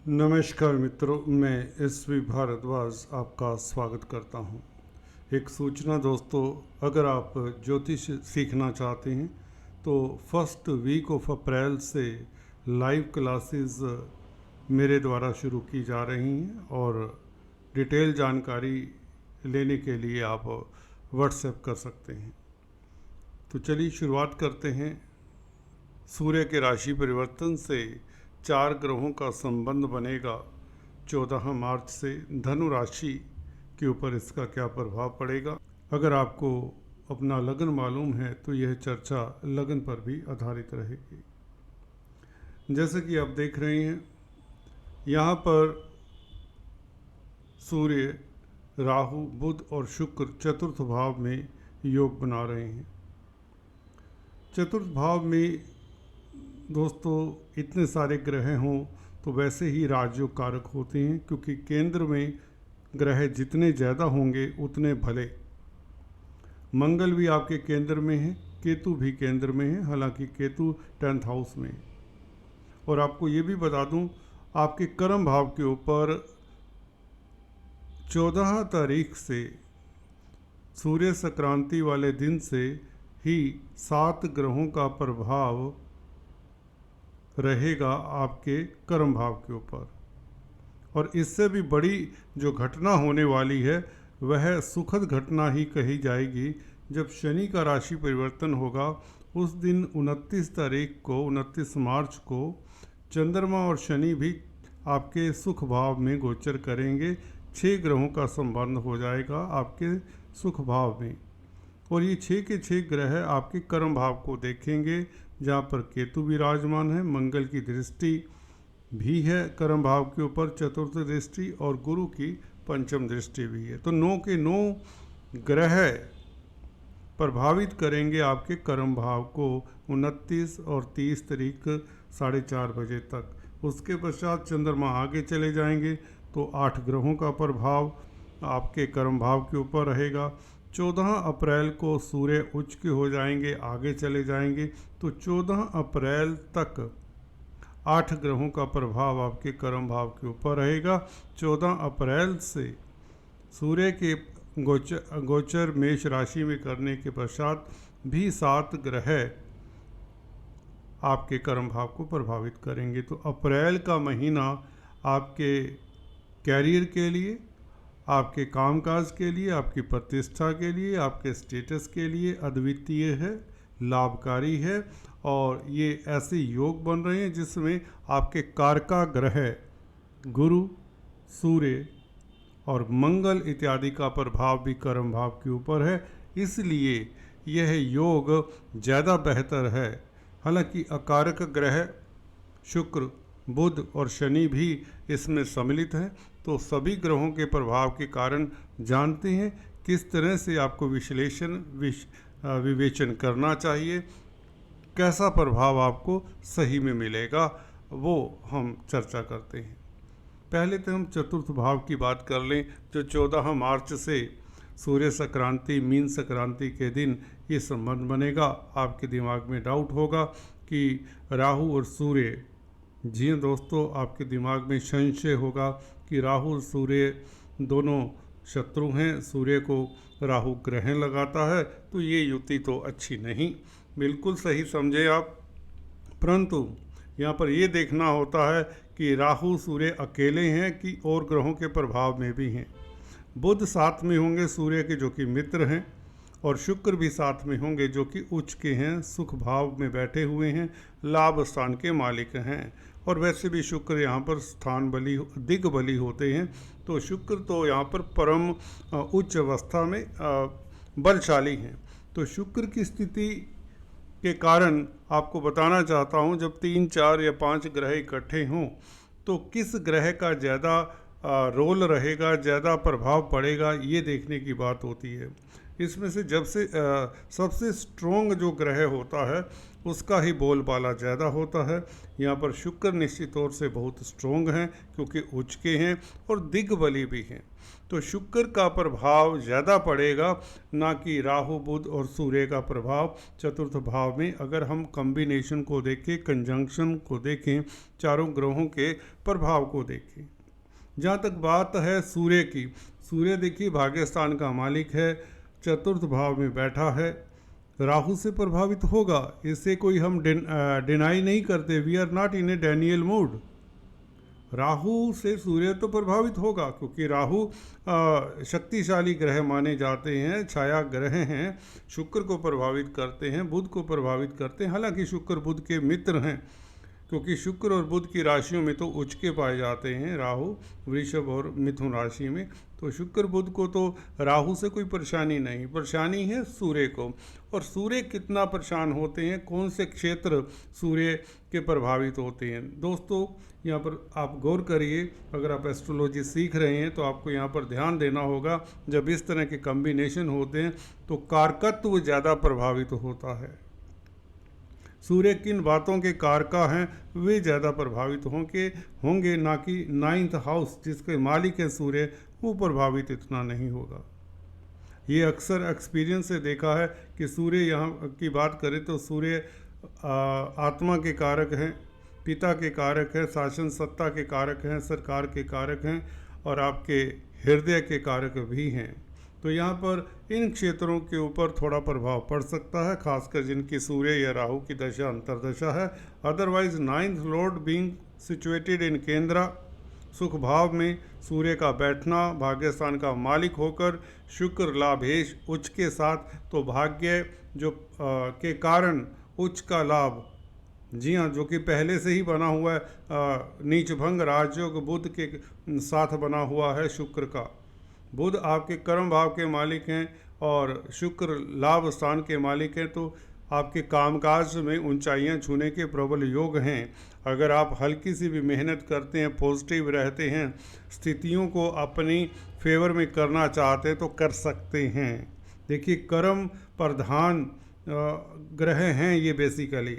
नमस्कार मित्रों, मैं एस.वी. भारद्वाज आपका स्वागत करता हूं। एक सूचना दोस्तों, अगर आप ज्योतिष सीखना चाहते हैं तो फर्स्ट वीक ऑफ अप्रैल से लाइव क्लासेस मेरे द्वारा शुरू की जा रही हैं और डिटेल जानकारी लेने के लिए आप व्हाट्सएप कर सकते हैं। तो चलिए शुरुआत करते हैं। सूर्य के राशि परिवर्तन से 4 ग्रहों का संबंध बनेगा 14 मार्च से। धनु राशि के ऊपर इसका क्या प्रभाव पड़ेगा। अगर आपको अपना लगन मालूम है तो यह चर्चा लगन पर भी आधारित रहेगी। जैसे कि आप देख रहे हैं, यहाँ पर सूर्य, राहु, बुध और शुक्र चतुर्थ भाव में योग बना रहे हैं। चतुर्थ भाव में दोस्तों इतने सारे ग्रह हों तो वैसे ही राजयोग कारक होते हैं, क्योंकि केंद्र में ग्रह जितने ज़्यादा होंगे उतने भले। मंगल भी आपके केंद्र में है, केतु भी केंद्र में है, हालांकि केतु 10th हाउस में है। और आपको ये भी बता दूं, आपके कर्म भाव के ऊपर 14 तारीख से सूर्य संक्रांति वाले दिन से ही 7 ग्रहों का प्रभाव रहेगा आपके कर्म भाव के ऊपर। और इससे भी बड़ी जो घटना होने वाली है वह सुखद घटना ही कही जाएगी। जब शनि का राशि परिवर्तन होगा उस दिन 29 मार्च को चंद्रमा और शनि भी आपके सुख भाव में गोचर करेंगे। 6 ग्रहों का संबंध हो जाएगा आपके सुख भाव में, और ये 6 के 6 ग्रह आपके कर्म भाव को देखेंगे, जहाँ पर केतु विराजमान है। मंगल की दृष्टि भी है कर्म भाव के ऊपर, चतुर्थ दृष्टि, और गुरु की पंचम दृष्टि भी है। तो 9 के 9 ग्रह प्रभावित करेंगे आपके कर्म भाव को 29 और 30 तारीख 4:30 बजे तक। उसके पश्चात चंद्रमा आगे चले जाएंगे तो 8 ग्रहों का प्रभाव आपके कर्म भाव के ऊपर रहेगा। 14 अप्रैल को सूर्य उच्च के हो जाएंगे, आगे चले जाएंगे, तो 14 अप्रैल तक 8 ग्रहों का प्रभाव आपके कर्म भाव के ऊपर रहेगा। 14 अप्रैल से सूर्य के गोचर मेष राशि में करने के पश्चात भी 7 ग्रह आपके कर्म भाव को प्रभावित करेंगे। तो अप्रैल का महीना आपके कैरियर के लिए, आपके कामकाज के लिए, आपकी प्रतिष्ठा के लिए, आपके स्टेटस के लिए अद्वितीय है, लाभकारी है। और ये ऐसे योग बन रहे हैं जिसमें आपके कारका ग्रह गुरु, सूर्य और मंगल इत्यादि का प्रभाव भी कर्म भाव के ऊपर है। इसलिए यह योग ज़्यादा बेहतर है। हालांकि अकारक ग्रह शुक्र, बुध और शनि भी इसमें सम्मिलित हैं। तो सभी ग्रहों के प्रभाव के कारण जानते हैं किस तरह से आपको विवेचन करना चाहिए, कैसा प्रभाव आपको सही में मिलेगा, वो हम चर्चा करते हैं। पहले तो हम चतुर्थ भाव की बात कर लें, जो 14 मार्च से सूर्य संक्रांति, मीन संक्रांति के दिन ये संबंध बनेगा। आपके दिमाग में डाउट होगा कि राहु और सूर्य, जी दोस्तों, आपके दिमाग में संशय होगा कि राहु और सूर्य दोनों शत्रु हैं, सूर्य को राहु ग्रहण लगाता है, तो ये युति तो अच्छी नहीं। बिल्कुल सही समझे आप। परंतु यहाँ पर ये देखना होता है कि राहु सूर्य अकेले हैं कि और ग्रहों के प्रभाव में भी हैं। बुध साथ में होंगे सूर्य के, जो कि मित्र हैं, और शुक्र भी साथ में होंगे जो कि उच्च के हैं, सुख भाव में बैठे हुए हैं, लाभ स्थान के मालिक हैं। और वैसे भी शुक्र यहाँ पर स्थान बली, दिग बली होते हैं। तो शुक्र तो यहाँ पर परम उच्च अवस्था में बलशाली हैं। तो शुक्र की स्थिति के कारण आपको बताना चाहता हूँ, जब 3, 4 या 5 ग्रह इकट्ठे हों तो किस ग्रह का ज़्यादा रोल रहेगा, ज़्यादा प्रभाव पड़ेगा, ये देखने की बात होती है। इसमें से सबसे स्ट्रोंग जो ग्रह होता है उसका ही बोलबाला ज़्यादा होता है। यहाँ पर शुक्र निश्चित तौर से बहुत स्ट्रोंग हैं क्योंकि उच्च के हैं और दिग्बली भी हैं, तो शुक्र का प्रभाव ज़्यादा पड़ेगा, ना कि राहु बुध और सूर्य का प्रभाव चतुर्थ भाव में। अगर हम कॉम्बिनेशन को देखें, कंजंक्शन को देखें, चारों ग्रहों के प्रभाव को देखें। जहाँ तक बात है सूर्य की, सूर्य देखिए भाग्यस्थान का मालिक है, चतुर्थ भाव में बैठा है, राहु से प्रभावित होगा, इससे कोई हम डिनाई नहीं करते। We are not in a Daniel mood. Rahu से सूर्य तो प्रभावित होगा क्योंकि राहु शक्तिशाली ग्रह माने जाते हैं, छाया ग्रह हैं, शुक्र को प्रभावित करते हैं, बुध को प्रभावित करते हैं। हालांकि शुक्र बुध के मित्र हैं क्योंकि शुक्र और बुध की राशियों में तो उच्च के पाए जाते हैं, राहु वृषभ और मिथुन राशि में। तो शुक्र बुध को तो राहु से कोई परेशानी नहीं, परेशानी है सूर्य को। और सूर्य कितना परेशान होते हैं, कौन से क्षेत्र सूर्य के प्रभावित होते हैं। दोस्तों यहाँ पर आप गौर करिए, अगर आप एस्ट्रोलॉजी सीख रहे हैं तो आपको यहाँ पर ध्यान देना होगा, जब इस तरह के कॉम्बिनेशन होते हैं तो कारकत्व ज़्यादा प्रभावित होता है। सूर्य किन बातों के कारका हैं वे ज़्यादा प्रभावित होंगे, ना कि 9th हाउस जिसके मालिक है सूर्य, वो प्रभावित इतना नहीं होगा। ये अक्सर एक्सपीरियंस से देखा है कि सूर्य यहाँ की बात करें तो सूर्य आत्मा के कारक हैं, पिता के कारक हैं, शासन सत्ता के कारक हैं, सरकार के कारक हैं और आपके हृदय के कारक भी हैं। तो यहाँ पर इन क्षेत्रों के ऊपर थोड़ा प्रभाव पड़ सकता है, खासकर जिनकी सूर्य या राहु की दशा अंतर्दशा है। Otherwise 9th Lord being situated in केंद्रा, सुख भाव में सूर्य का बैठना, भाग्यस्थान का मालिक होकर शुक्र लाभेश उच्च के साथ, तो भाग्य जो के कारण उच्च का लाभ, जी हाँ, जो कि पहले से ही बना हुआ है, नीच भंग राजयोग बुध के साथ बना हुआ है शुक्र का। बुध आपके कर्म भाव के मालिक हैं और शुक्र लाभ स्थान के मालिक हैं, तो आपके कामकाज में ऊंचाइयां छूने के प्रबल योग हैं। अगर आप हल्की सी भी मेहनत करते हैं, पॉजिटिव रहते हैं, स्थितियों को अपनी फेवर में करना चाहते हैं तो कर सकते हैं। देखिए कर्म प्रधान ग्रह हैं ये बेसिकली,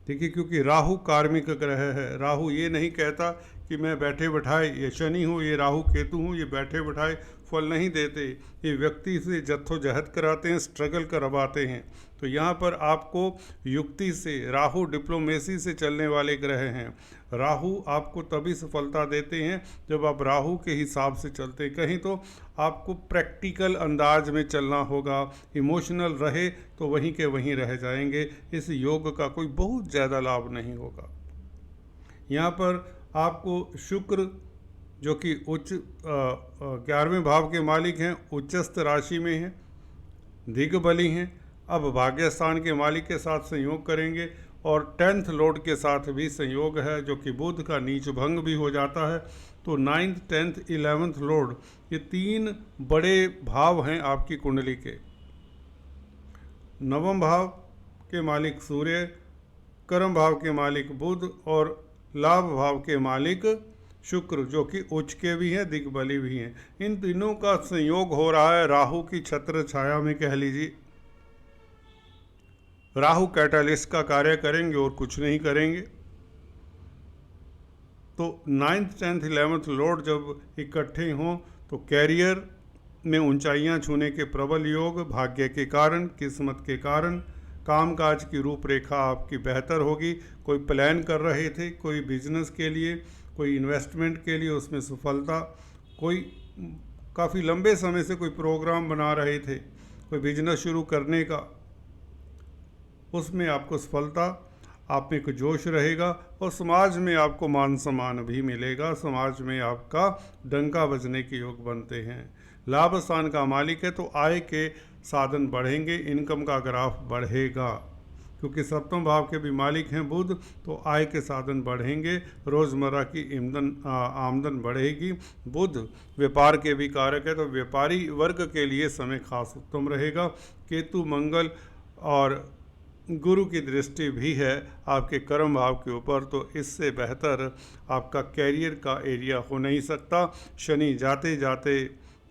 देखिए क्योंकि राहु कार्मिक ग्रह है। राहु ये नहीं कहता कि मैं बैठे बैठाए, ये शनि हूँ, ये राहु केतु हूँ, ये बैठे बैठाए फल नहीं देते, ये व्यक्ति से जद्दोजहद कराते हैं, स्ट्रगल करवाते हैं। तो यहाँ पर आपको युक्ति से, राहु डिप्लोमेसी से चलने वाले ग्रह हैं। राहु आपको तभी सफलता देते हैं जब आप राहु के हिसाब से चलते हैं। कहीं तो आपको प्रैक्टिकल अंदाज में चलना होगा, इमोशनल रहे तो वहीं के वहीं रह जाएंगे, इस योग का कोई बहुत ज़्यादा लाभ नहीं होगा। यहाँ पर आपको शुक्र जो कि उच्च 11वें भाव के मालिक हैं, उच्चस्थ राशि में हैं, दिग्बली हैं, अब भाग्यस्थान के मालिक के साथ संयोग करेंगे और 10th लॉर्ड के साथ भी संयोग है जो कि बुध का नीच भंग भी हो जाता है। तो 9th 10th 11th लॉर्ड, ये 3 बड़े भाव हैं आपकी कुंडली के। 9वें भाव के मालिक सूर्य, कर्म भाव के मालिक बुध और लाभ भाव के मालिक शुक्र जो कि उच्च के भी हैं, दिग्बली भी हैं। इन तीनों का संयोग हो रहा है राहु की छत्र छाया में, कह लीजिए। राहु कैटालिस्ट का कार्य करेंगे और कुछ नहीं करेंगे। तो 9th 10th 11th लॉर्ड जब इकट्ठे हों तो कैरियर में ऊंचाइयां छूने के प्रबल योग, भाग्य के कारण, किस्मत के कारण, कामकाज की रूपरेखा आपकी बेहतर होगी। कोई प्लान कर रहे थे, कोई बिजनेस के लिए, कोई इन्वेस्टमेंट के लिए, उसमें सफलता, कोई काफ़ी लंबे समय से कोई प्रोग्राम बना रहे थे, कोई बिजनेस शुरू करने का, उसमें आपको सफलता, आप में एक जोश रहेगा और समाज में आपको मान सम्मान भी मिलेगा। समाज में आपका डंका बजने के योग बनते हैं। लाभ स्थान का मालिक है तो आय के साधन बढ़ेंगे, इनकम का ग्राफ बढ़ेगा क्योंकि 7वें भाव के भी मालिक हैं बुध, तो आय के साधन बढ़ेंगे, रोज़मर्रा की आमदन बढ़ेगी। बुध व्यापार के भी कारक है तो व्यापारी वर्ग के लिए समय खास उत्तम रहेगा। केतु मंगल और गुरु की दृष्टि भी है आपके कर्म भाव के ऊपर, तो इससे बेहतर आपका कैरियर का एरिया हो नहीं सकता। शनि जाते जाते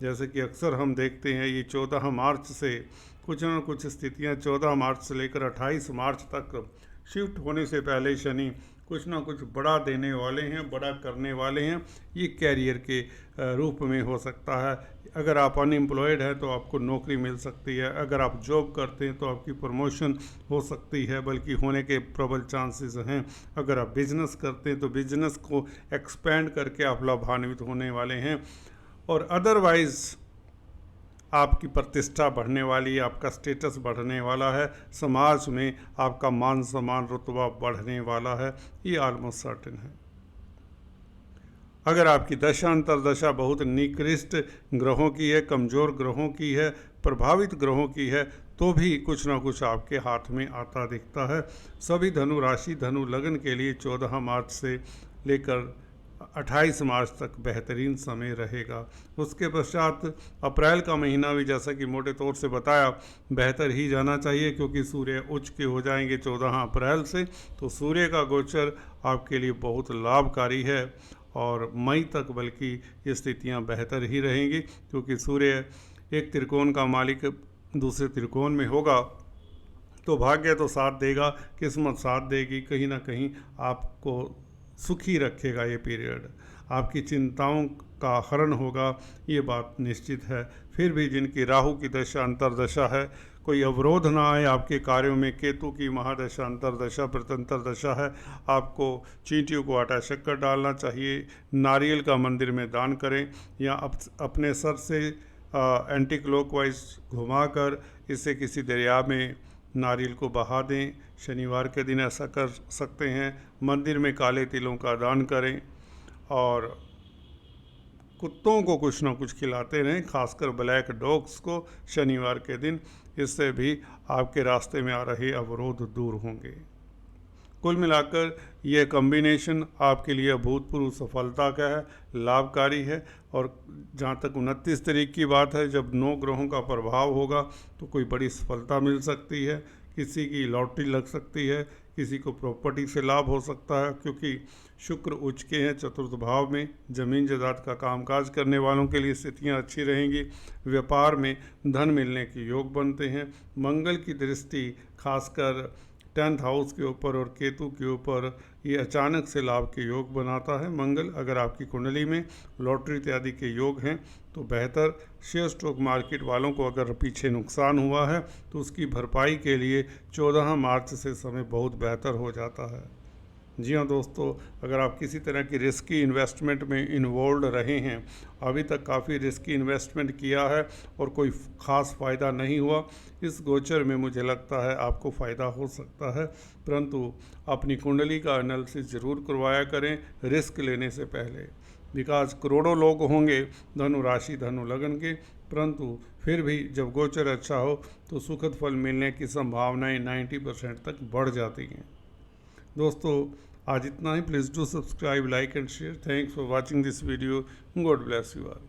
जैसे कि अक्सर हम देखते हैं ये 14 मार्च से कुछ न कुछ स्थितियां 14 मार्च से लेकर 28 मार्च तक शिफ्ट होने से पहले शनि कुछ ना कुछ बड़ा देने वाले हैं, बड़ा करने वाले हैं। ये कैरियर के रूप में हो सकता है। अगर आप अनएम्प्लॉयड हैं तो आपको नौकरी मिल सकती है, अगर आप जॉब करते हैं तो आपकी प्रमोशन हो सकती है, बल्कि होने के प्रबल चांसेस हैं। अगर आप बिजनेस करते हैं तो बिजनेस को एक्सपेंड करके आप लाभान्वित होने वाले हैं। और अदरवाइज़ आपकी प्रतिष्ठा बढ़ने वाली है, आपका स्टेटस बढ़ने वाला है, समाज में आपका मान सम्मान रुतबा बढ़ने वाला है, ये ऑलमोस्ट सर्टेन है। अगर आपकी दशा अंतर्दशा बहुत निकृष्ट ग्रहों की है, कमज़ोर ग्रहों की है, प्रभावित ग्रहों की है, तो भी कुछ ना कुछ आपके हाथ में आता दिखता है। सभी धनु राशि धनु लगन के लिए 14 मार्च से लेकर 28 मार्च तक बेहतरीन समय रहेगा। उसके पश्चात अप्रैल का महीना भी जैसा कि मोटे तौर से बताया बेहतर ही जाना चाहिए, क्योंकि सूर्य उच्च के हो जाएंगे 14 अप्रैल से, तो सूर्य का गोचर आपके लिए बहुत लाभकारी है। और मई तक बल्कि ये स्थितियाँ बेहतर ही रहेंगी, क्योंकि सूर्य एक त्रिकोण का मालिक दूसरे त्रिकोण में होगा, तो भाग्य तो साथ देगा, किस्मत साथ देगी, कहीं ना कहीं आपको सुखी रखेगा। ये पीरियड आपकी चिंताओं का हरण होगा, ये बात निश्चित है। फिर भी जिनकी राहु की दशा अंतर्दशा है, कोई अवरोध ना आए आपके कार्यों में। केतु की महादशा अंतर्दशा प्रत्यंतर दशा है, आपको चींटियों को आटा शक्कर डालना चाहिए, नारियल का मंदिर में दान करें, या अपने सर से एंटी क्लॉकवाइज घुमाकर इसे किसी दरिया में नारियल को बहा दें। शनिवार के दिन ऐसा कर सकते हैं। मंदिर में काले तिलों का दान करें और कुत्तों को कुछ ना कुछ खिलाते रहें, खासकर ब्लैक डॉग्स को शनिवार के दिन। इससे भी आपके रास्ते में आ रहे अवरोध दूर होंगे। कुल मिलाकर यह कॉम्बिनेशन आपके लिए अभूतपूर्व सफलता का है, लाभकारी है। और जहाँ तक 29 तारीख की बात है, जब 9 ग्रहों का प्रभाव होगा तो कोई बड़ी सफलता मिल सकती है, किसी की लॉटरी लग सकती है, किसी को प्रॉपर्टी से लाभ हो सकता है, क्योंकि शुक्र उच्च के हैं चतुर्थ भाव में। ज़मीन जायदाद का कामकाज करने वालों के लिए स्थितियाँ अच्छी रहेंगी। व्यापार में धन मिलने के योग बनते हैं। मंगल की दृष्टि खासकर 10th हाउस के ऊपर और केतु के ऊपर ये अचानक से लाभ के योग बनाता है। मंगल अगर आपकी कुंडली में लॉटरी इत्यादि के योग हैं तो बेहतर। शेयर स्टॉक मार्केट वालों को अगर पीछे नुकसान हुआ है तो उसकी भरपाई के लिए 14 मार्च से समय बहुत बेहतर हो जाता है। जी हाँ दोस्तों, अगर आप किसी तरह की रिस्की इन्वेस्टमेंट में इन्वॉल्व रहे हैं, अभी तक काफ़ी रिस्की इन्वेस्टमेंट किया है और कोई ख़ास फ़ायदा नहीं हुआ, इस गोचर में मुझे लगता है आपको फ़ायदा हो सकता है। परंतु अपनी कुंडली का एनालिसिस ज़रूर करवाया करें रिस्क लेने से पहले, बिकॉज करोड़ों लोग होंगे धनु राशि धनु लगन के, परंतु फिर भी जब गोचर अच्छा हो तो सुखद फल मिलने की संभावनाएँ 90% तक बढ़ जाती हैं। दोस्तों आज इतना ही। Please do subscribe, like and share. Thanks for watching this video. God bless you all.